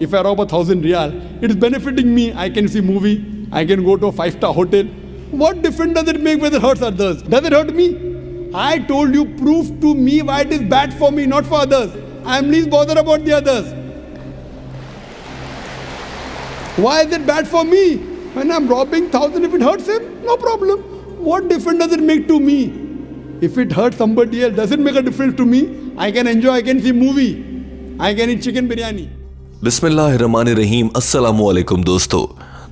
if I rob 1,000 riyal, it is benefiting me. I can see movie, I can go to a 5-star hotel. What difference does it make whether it hurts others? Does it hurt me? I told you, prove to me why it is bad for me, not for others. I am least bothered about the others. Why is it bad for me? When I'm robbing 1,000, if it hurts him, no problem. What difference does it make to me? If it hurts somebody else, does it make a difference to me? I can enjoy, I can see movie, I can eat chicken biryani. बिस्मिल्लाहिर्रहमानिर्रहीम। अस्सलामु अलैकुम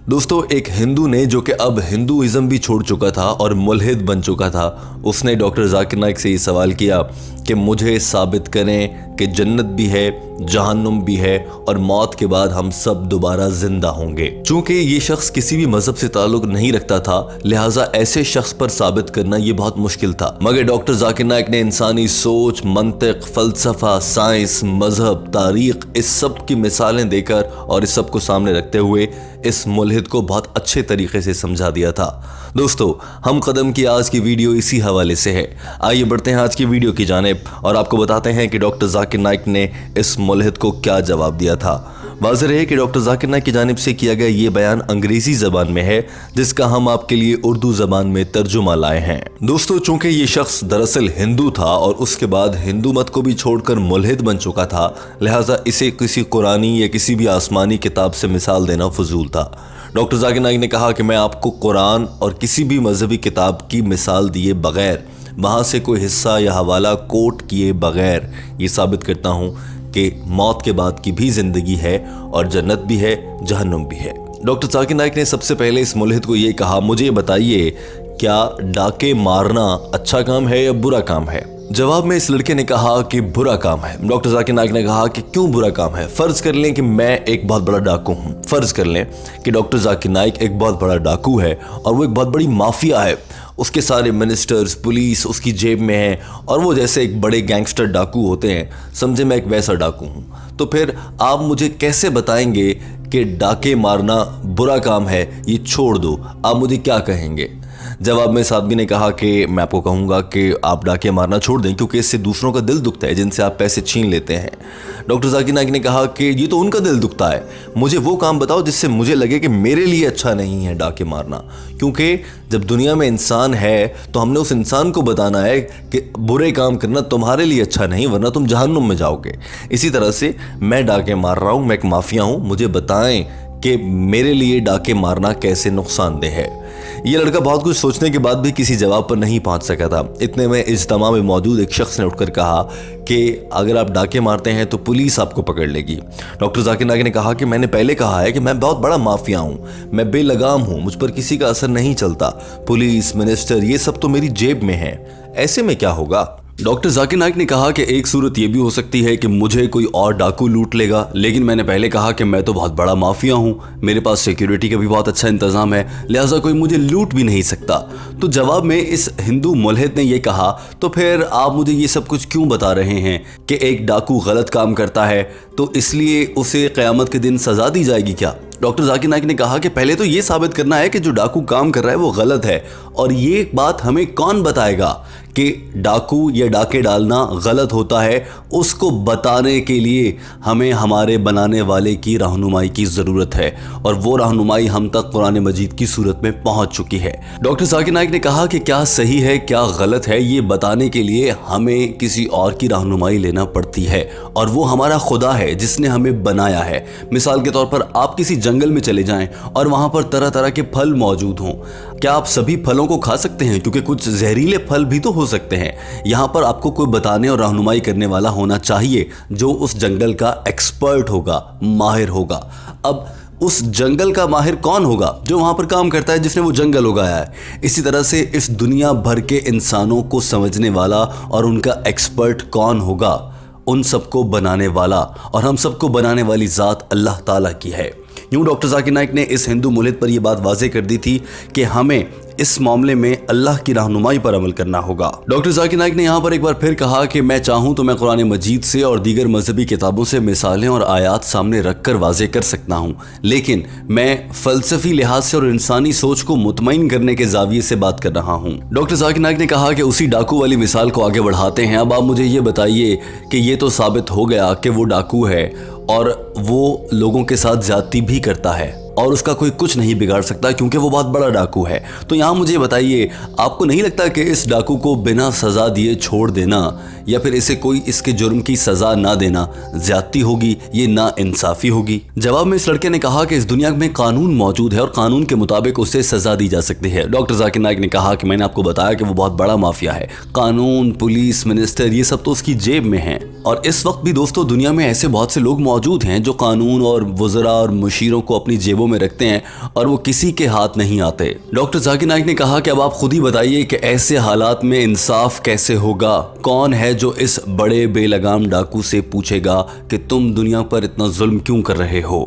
दोस्तों, एक हिंदू ने जो कि अब Hinduism भी छोड़ चुका था और मुल्हिद बन चुका था, उसने डॉक्टर जाकिर नाइक से ये सवाल किया कि मुझे साबित करें कि जन्नत भी है, जहन्नुम भी है और मौत के बाद हम सब दोबारा जिंदा होंगे। चूंकि ये शख्स किसी भी मजहब से ताल्लुक नहीं रखता था, लिहाजा ऐसे शख्स पर साबित करना ये बहुत मुश्किल था। मगर डॉक्टर जाकिर नाइक ने इंसानी सोच, मंतिक, फलसफा, साइंस, मजहब, तारीख, इस सब की मिसालें देकर और इस सब को सामने रखते हुए इस मुल्हिद को बहुत अच्छे तरीके से समझा दिया था। दोस्तों, हम कदम की आज की वीडियो इसी हवाले से है। आइए बढ़ते हैं आज की वीडियो की जानिब और आपको बताते हैं कि डॉक्टर जाकिर नाइक ने इस मुल्हिद को क्या जवाब दिया था। वाज़ेह है कि डॉक्टर जाकिर नाइक की जानिब से किया गया ये बयान अंग्रेजी ज़बान में है, जिसका हम आपके लिए उर्दू ज़बान में तर्जुमा लाए हैं। दोस्तों, चूंकि ये शख्स दरअसल हिंदू था और उसके बाद हिंदू मत को भी छोड़कर मुल्हिद बन चुका था, लिहाजा इसे किसी कुरानी या किसी भी आसमानी किताब से मिसाल देना फजूल था। डॉक्टर जाकिर नाइक ने कहा कि मैं आपको कुरान और किसी भी मजहबी किताब की मिसाल दिए बगैर, वहाँ से कोई हिस्सा या हवाला कोट किए बगैर ये साबित करता हूँ कि मौत के बाद की भी ज़िंदगी है और जन्नत भी है, जहन्नुम भी है। डॉक्टर जाकिर नाइक ने सबसे पहले इस मुल्हिद को ये कहा, मुझे बताइए क्या डाके मारना अच्छा काम है या बुरा काम है? जवाब में इस लड़के ने कहा कि बुरा काम है। डॉक्टर जाकिर नाइक ने कहा कि क्यों बुरा काम है? फर्ज कर लें कि मैं एक बहुत बड़ा डाकू हूँ। फर्ज कर लें कि डॉक्टर जाकिर नाइक एक बहुत बड़ा डाकू है और वो एक बहुत बड़ी माफिया है। उसके सारे मिनिस्टर्स, पुलिस उसकी जेब में है और वो जैसे एक बड़े गैंगस्टर डाकू होते हैं, समझे मैं एक वैसा डाकू हूँ। तो फिर आप मुझे कैसे बताएंगे कि डाके मारना बुरा काम है, ये छोड़ दो? आप मुझे क्या कहेंगे? जवाब में इस आदमी ने कहा कि मैं आपको कहूँगा कि आप डाके मारना छोड़ दें, क्योंकि इससे दूसरों का दिल दुखता है जिनसे आप पैसे छीन लेते हैं। डॉक्टर जाकिर नाइक ने कहा कि ये तो उनका दिल दुखता है, मुझे वो काम बताओ जिससे मुझे लगे कि मेरे लिए अच्छा नहीं है डाके मारना। क्योंकि जब दुनिया में इंसान है तो हमने उस इंसान को बताना है कि बुरे काम करना तुम्हारे लिए अच्छा नहीं, वरना तुम जहन्नुम में जाओगे। इसी तरह से मैं डाके मार रहा हूँ, मैं एक माफिया हूँ, मुझे बताएं कि मेरे लिए डाके मारना कैसे नुकसानदेह है। ये लड़का बहुत कुछ सोचने के बाद भी किसी जवाब पर नहीं पहुंच सका था। इतने में इज्तिमा में मौजूद एक शख्स ने उठकर कहा कि अगर आप डाके मारते हैं तो पुलिस आपको पकड़ लेगी। डॉक्टर जाकिर नाइक ने कहा कि मैंने पहले कहा है कि मैं बहुत बड़ा माफिया हूँ, मैं बेलगाम हूँ, मुझ पर किसी का असर नहीं चलता। पुलिस, मिनिस्टर, ये सब तो मेरी जेब में है, ऐसे में क्या होगा? डॉक्टर जाकिर नाइक ने कहा कि एक सूरत यह भी हो सकती है कि मुझे कोई और डाकू लूट लेगा, लेकिन मैंने पहले कहा कि मैं तो बहुत बड़ा माफिया हूँ, मेरे पास सिक्योरिटी का भी बहुत अच्छा इंतजाम है, लिहाजा कोई मुझे लूट भी नहीं सकता। तो जवाब में इस हिंदू मुल्हिद ने यह कहा, तो फिर आप मुझे ये सब कुछ क्यों बता रहे हैं कि एक डाकू गलत काम करता है तो इसलिए उसे क़यामत के दिन सज़ा दी जाएगी क्या? डॉक्टर जाकिर नाइक ने कहा कि पहले तो ये साबित करना है कि जो डाकू काम कर रहा है वो गलत है, और ये बात हमें कौन बताएगा कि डाकू या डाके डालना गलत होता है? उसको बताने के लिए हमें हमारे बनाने वाले की रहनुमाई की ज़रूरत है, और वो रहनुमाई हम तक कुरान मजीद की सूरत में पहुंच चुकी है। डॉक्टर जाकिर नाइक ने कहा कि क्या सही है क्या गलत है ये बताने के लिए हमें किसी और की रहनुमाई लेना पड़ती है, और वो हमारा खुदा है जिसने हमें बनाया है। मिसाल के तौर पर आप किसी जंगल में चले जाएं और वहाँ पर तरह तरह के फल मौजूद हों, क्या आप सभी फलों को खा सकते हैं? क्योंकि कुछ जहरीले फल भी तो हो सकते हैं। यहाँ पर आपको कोई बताने और रहनुमाई करने वाला होना चाहिए जो उस जंगल का एक्सपर्ट होगा, माहिर होगा। अब उस जंगल का माहिर कौन होगा? जो वहाँ पर काम करता है, जिसने वो जंगल उगाया है। इसी तरह से इस दुनिया भर के इंसानों को समझने वाला और उनका एक्सपर्ट कौन होगा? उन सबको बनाने वाला और हम सबको बनाने वाली ज़ात अल्लाह ताला की है। यूँ डॉक्टर जाकिर नाइक ने इस हिंदू मुल्हिद पर यह बात वाज़ेह कर दी थी कि हमें इस मामले में अल्लाह की रहनुमाई पर अमल करना होगा। डॉक्टर जाकिर नाइक ने यहाँ पर एक बार फिर कहा कि मैं चाहूँ तो मैं कुरान मजीद से और दीगर मजहबी किताबों से मिसालें और आयात सामने रख कर वाज़ेह कर सकता हूँ, लेकिन मैं फ़लसफ़ी लिहाज से और इंसानी सोच को मुतमईन करने के ज़ाविये से बात कर रहा हूँ। डॉक्टर जाकिर नाइक ने कहा कि उसी डाकू वाली मिसाल को आगे बढ़ाते हैं। अब आप मुझे ये बताइए कि ये तो साबित हो गया कि वो डाकू है और वो लोगों के साथ ज्यादती भी करता है और उसका कोई कुछ नहीं बिगाड़ सकता क्योंकि वो बहुत बड़ा डाकू है। तो यहाँ मुझे बताइए, आपको नहीं लगता कि इस डाकू को बिना सज़ा दिए छोड़ देना या फिर इसे कोई इसके जुर्म की सज़ा ना देना ज्यादती होगी, ये ना इंसाफ़ी होगी? जवाब में इस लड़के ने कहा कि इस दुनिया में कानून मौजूद है और कानून के मुताबिक उसे सज़ा दी जा सकती है। डॉक्टर जाकिर नाइक ने कहा कि मैंने आपको बताया कि वो बहुत बड़ा माफिया है, कानून, पुलिस, मिनिस्टर, ये सब तो उसकी जेब में है। और इस वक्त भी दोस्तों दुनिया में ऐसे बहुत से लोग मौजूद हैं जो कानून और वज़रा और मुशीरों को अपनी जेबों में रखते हैं और वो किसी के हाथ नहीं आते। डॉक्टर जाकिर नाइक ने कहा कि अब आप खुद ही बताइए कि ऐसे हालात में इंसाफ कैसे होगा? कौन है जो इस बड़े बेलगाम डाकू से पूछेगा कि तुम दुनिया पर इतना जुल्म क्यों कर रहे हो?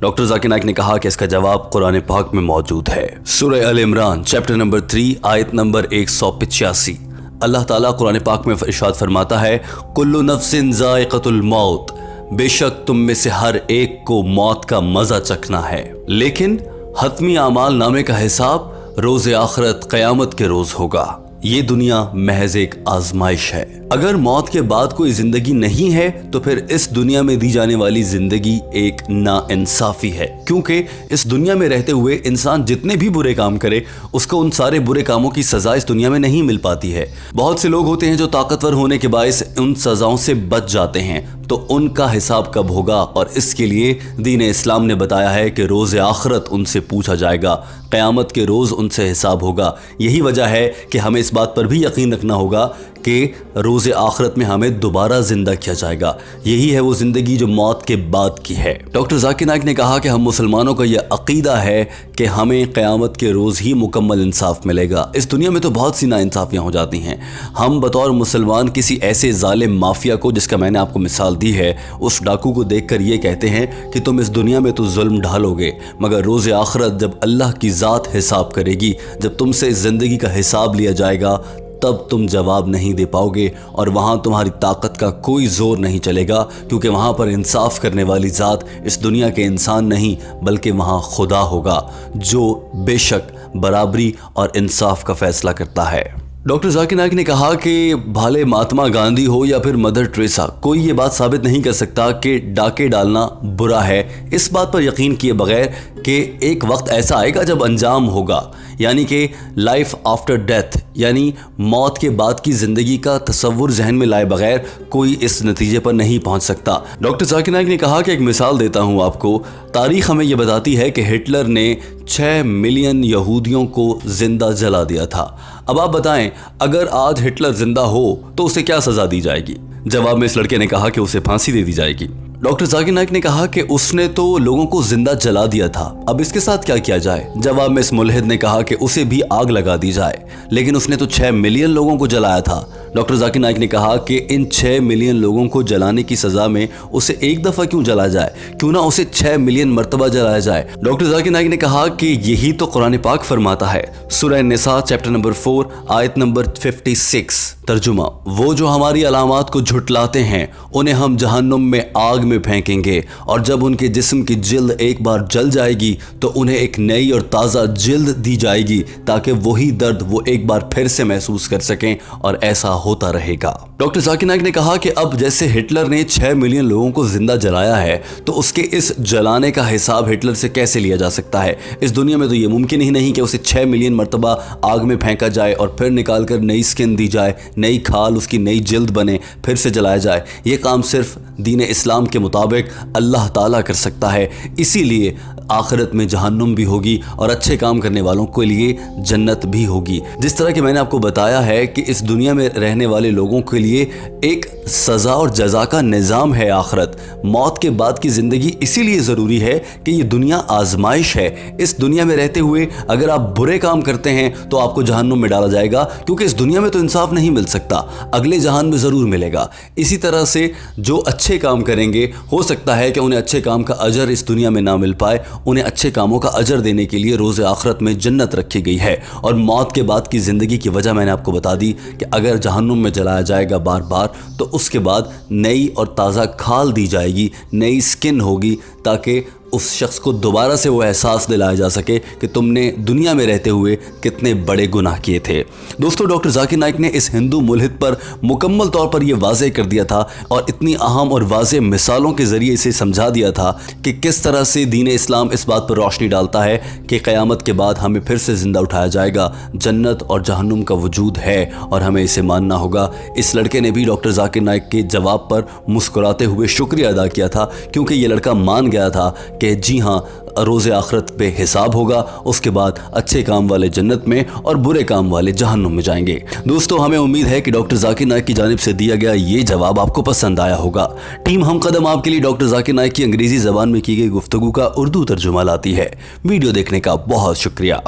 डॉक्टर जाकिर नाइक ने कहा कि इसका जवाब कुरान पाक में मौजूद है। सूरह अल इमरान चैप्टर नंबर 3 आयत नंबर 185। अल्लाह ताला कुरान पाक में इरशाद फरमाता है, कुल्लु नफ्सिन ज़ाइक़तुल मौत, बेशक तुम में से हर एक को मौत का मजा चखना है, लेकिन हतमी आमाल नामे का हिसाब रोज़े आखिरत क़यामत के रोज़ होगा। ये दुनिया महज एक आजमाइश है। अगर मौत के बाद कोई जिंदगी नहीं है तो फिर इस दुनिया में दी जाने वाली जिंदगी एक नाइंसाफी है, क्योंकि इस दुनिया में रहते हुए इंसान जितने भी बुरे काम करे उसको उन सारे बुरे कामों की सजा इस दुनिया में नहीं मिल पाती है। बहुत से लोग होते हैं जो ताकतवर होने के बायस उन सजाओं से बच जाते हैं, तो उनका हिसाब कब होगा? और इसके लिए दीन इस्लाम ने बताया है कि रोज़े आखिरत उनसे पूछा जाएगा, क़यामत के रोज़ उनसे हिसाब होगा। यही वजह है कि हमें इस बात पर भी यकीन रखना होगा कि रोज़े आखिरत में हमें दोबारा जिंदा किया जाएगा। यही है वो ज़िंदगी जो मौत के बाद की है। डॉक्टर जाकिर नाइक ने कहा कि हम मुसलमानों का यह अक़ीदा है कि हमें क़यामत के रोज़ ही मुकम्मल इंसाफ मिलेगा। इस दुनिया में तो बहुत सी नाइंसाफ़ियाँ हो जाती हैं। हम बतौर मुसलमान किसी ऐसे ज़ालिम माफिया को, जिसका मैंने आपको मिसाल दी है, उस डाकू को देखकर ये कहते हैं कि तुम इस दुनिया में तो जुल्म ढालोगे, मगर रोज़े आखिरत जब अल्लाह की ज़ात हिसाब करेगी, जब तुमसे इस ज़िंदगी का हिसाब लिया जाएगा, तब तुम जवाब नहीं दे पाओगे और वहाँ तुम्हारी ताकत का कोई ज़ोर नहीं चलेगा, क्योंकि वहाँ पर इंसाफ करने वाली ज़ात इस दुनिया के इंसान नहीं बल्कि वहाँ खुदा होगा, जो बेशक बराबरी और इंसाफ का फ़ैसला करता है। डॉक्टर जाकिर नाइक ने कहा कि भले महात्मा गांधी हो या फिर मदर टेरेसा, कोई ये बात साबित नहीं कर सकता कि डाके डालना बुरा है, इस बात पर यकीन किए बगैर कि एक वक्त ऐसा आएगा जब अंजाम होगा, यानी कि लाइफ आफ्टर डेथ, यानी मौत के बाद की ज़िंदगी का तसव्वुर जहन में लाए बगैर कोई इस नतीजे पर नहीं पहुंच सकता। डॉक्टर जाकिर नाइक ने कहा कि एक मिसाल देता हूं आपको, तारीख़ हमें यह बताती है कि हिटलर ने 6 मिलियन यहूदियों को ज़िंदा जला दिया था। अब आप बताएं, अगर आज हिटलर जिंदा हो तो उसे क्या सज़ा दी जाएगी? जवाब में इस लड़के ने कहा कि उसे फांसी दे दी जाएगी। डॉक्टर जाकिर नाइक ने कहा कि उसने तो लोगों को जिंदा जला दिया था, अब इसके साथ क्या किया जाए? जवाब में इस मुल्हिद ने कहा कि उसे भी आग लगा दी जाए, लेकिन उसने तो 6 मिलियन लोगों को जलाया था। डॉक्टर जाकिर नाइक ने कहा कि इन 6 मिलियन लोगों को जलाने की सज़ा में उसे एक दफ़ा क्यों जलाया जाए, क्यों ना उसे 6 मिलियन मरतबा जलाया जाए। डॉक्टर जाकिर नाइक ने कहा कि यही तो कुरान पाक फरमाता है, सूरह निसा चैप्टर नंबर 4 आयत नंबर 56। तर्जुमा, वो जो हमारी अलामात को झुटलाते हैं उन्हें हम जहन्नुम में आग में फेंकेंगे, और जब उनके जिस्म की जिल्द एक बार जल जाएगी तो उन्हें एक नई और ताज़ा जिल्द दी जाएगी ताकि वही दर्द वो एक बार फिर से महसूस कर सकें, और ऐसा होता रहेगा। डॉक्टर जाकिर नाइक ने कहा कि अब जैसे हिटलर ने 6 मिलियन लोगों को जिंदा जलाया है, तो उसके इस जलाने का हिसाब हिटलर से कैसे लिया जा सकता है? इस दुनिया में तो ये मुमकिन ही नहीं कि उसे 6 मिलियन मरतबा आग में फेंका जाए और फिर निकाल कर नई स्किन दी जाए, नई खाल, उसकी नई जिल्द बने, फिर से जलाया जाए। ये काम सिर्फ दीन इस्लाम के मुताबिक अल्लाह ताला कर सकता है। इसीलिए आखिरत में जहन्नुम भी होगी और अच्छे काम करने वालों के लिए जन्नत भी होगी। जिस तरह कि मैंने आपको बताया है कि इस दुनिया में रहने वाले लोगों के लिए एक सज़ा और जज़ा का निज़ाम है आखिरत, मौत के बाद की ज़िंदगी इसीलिए ज़रूरी है कि ये दुनिया आजमाइश है। इस दुनिया में रहते हुए अगर आप बुरे काम करते हैं तो आपको जहन्नुम में डाला जाएगा, क्योंकि इस दुनिया में तो इंसाफ नहीं मिल सकता, अगले जहान में ज़रूर मिलेगा। इसी तरह से जो अच्छे काम करेंगे, हो सकता है कि उन्हें अच्छे काम का अजर इस दुनिया में ना मिल पाए, उन्हें अच्छे कामों का अजर देने के लिए रोज़े आखिरत में जन्नत रखी गई है। और मौत के बाद की ज़िंदगी की वजह मैंने आपको बता दी कि अगर जहन्नुम में जलाया जाएगा बार बार, तो उसके बाद नई और ताज़ा खाल दी जाएगी, नई स्किन होगी, ताकि उस शख्स को दोबारा से वो एहसास दिलाया जा सके कि तुमने दुनिया में रहते हुए कितने बड़े गुनाह किए थे। दोस्तों, डॉक्टर जाकिर नाइक ने इस हिंदू मुल्हिद पर मुकम्मल तौर पर यह वाज़ेह कर दिया था और इतनी अहम और वाज़ेह मिसालों के ज़रिए इसे समझा दिया था कि किस तरह से दीन इस्लाम इस बात पर रोशनी डालता है कि क़यामत के बाद हमें फिर से ज़िंदा उठाया जाएगा, जन्नत और जहन्नुम का वजूद है और हमें इसे मानना होगा। इस लड़के ने भी डॉक्टर जाकिर नाइक के जवाब पर मुस्कुराते हुए शुक्रिया अदा किया था, क्योंकि ये लड़का मान गया था कि जी हाँ, रोज़े आखिरत पे हिसाब होगा, उसके बाद अच्छे काम वाले जन्नत में और बुरे काम वाले जहन्नुम में जाएंगे। दोस्तों, हमें उम्मीद है कि डॉक्टर जाकिर नाइक की जानिब से दिया गया ये जवाब आपको पसंद आया होगा। टीम हम कदम आपके लिए डॉक्टर जाकिर नाइक की अंग्रेजी ज़बान में की गई गुफ्तगू का उर्दू तर्जुमा लाती है। वीडियो देखने का बहुत शुक्रिया।